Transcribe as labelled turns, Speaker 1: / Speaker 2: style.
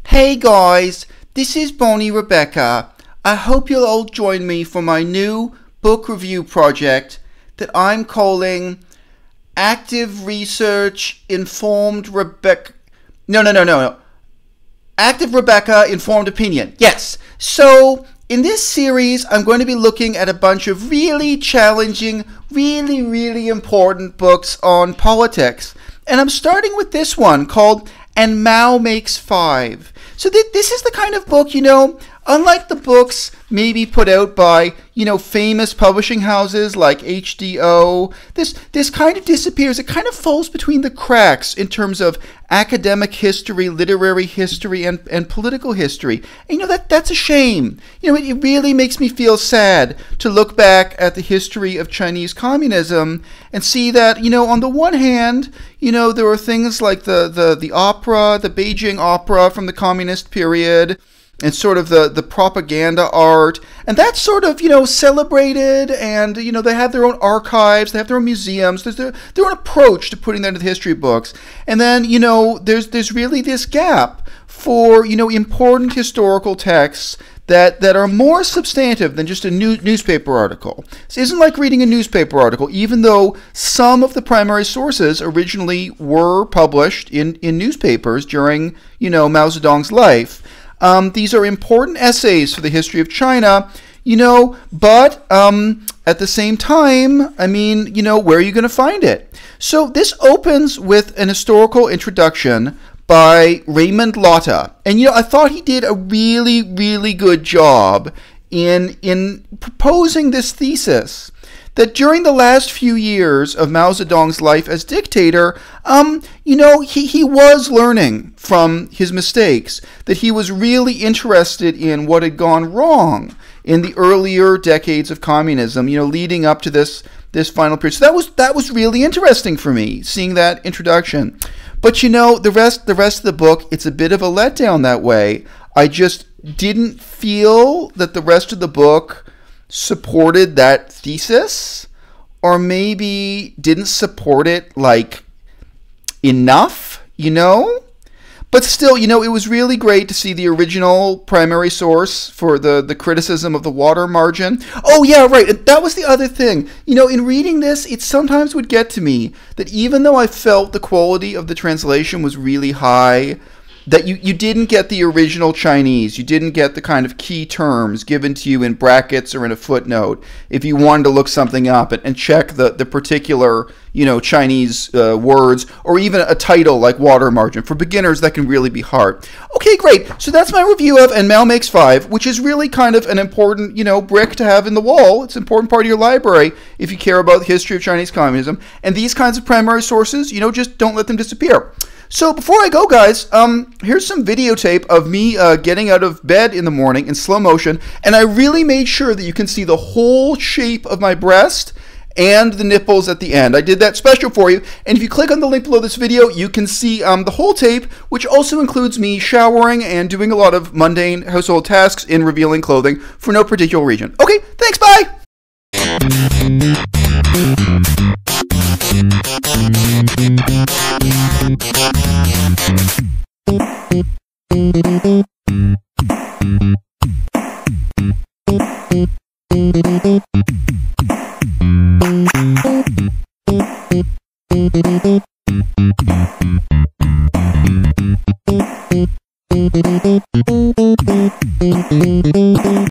Speaker 1: Hey guys, this is Bonny Rebecca. I hope you'll all join me for my new book review project that I'm calling Active Research Informed Rebecca. No. Active Rebecca Informed Opinion. Yes. So in this series, I'm going to be looking at a bunch of really challenging, really important books on politics. And I'm starting with this one called And Mao Makes Five. So this is the kind of book, unlike the books maybe put out by, famous publishing houses like HDO, this kind of disappears. It kind of falls between the cracks in terms of academic history, literary history, and political history. And, that's a shame. It really makes me feel sad to look back at the history of Chinese communism and see that, on the one hand, there were things like the opera, the Beijing opera from the communist period, and sort of the propaganda art, and that's sort of, celebrated, and, they have their own archives, they have their own museums, there's their own approach to putting that into the history books. And then, there's really this gap for, important historical texts that are more substantive than just a newspaper article. This isn't like reading a newspaper article, even though some of the primary sources originally were published in newspapers during, Mao Zedong's life. These are important essays for the history of China, but at the same time, where are you going to find it? So this opens with an historical introduction by Raymond Lotta. And, I thought he did a really good job in proposing this thesis that during the last few years of Mao Zedong's life as dictator, he was learning from his mistakes, that he was really interested in what had gone wrong in the earlier decades of communism, leading up to this final period. So that was really interesting for me, seeing that introduction. But the rest of the book, it's a bit of a letdown that way. I just didn't feel that the rest of the book supported that thesis, or maybe didn't support it enough, But still, it was really great to see the original primary source for the criticism of the water margin. Oh yeah, right, that was the other thing. In reading this, it sometimes would get to me that even though I felt the quality of the translation was really high, that you didn't get the original Chinese. You didn't get the kind of key terms given to you in brackets or in a footnote if you wanted to look something up and check the particular, Chinese words, or even a title like water margin. For beginners, that can really be hard. Okay, great. So that's my review of And Mao Makes Five, which is really kind of an important, brick to have in the wall. It's an important part of your library if you care about the history of Chinese communism. And these kinds of primary sources, just don't let them disappear. So before I go, guys, here's some videotape of me getting out of bed in the morning in slow motion, and I really made sure that you can see the whole shape of my breast and the nipples at the end. I did that special for you, and if you click on the link below this video, you can see the whole tape, which also includes me showering and doing a lot of mundane household tasks in revealing clothing for no particular reason. Okay, thanks, bye!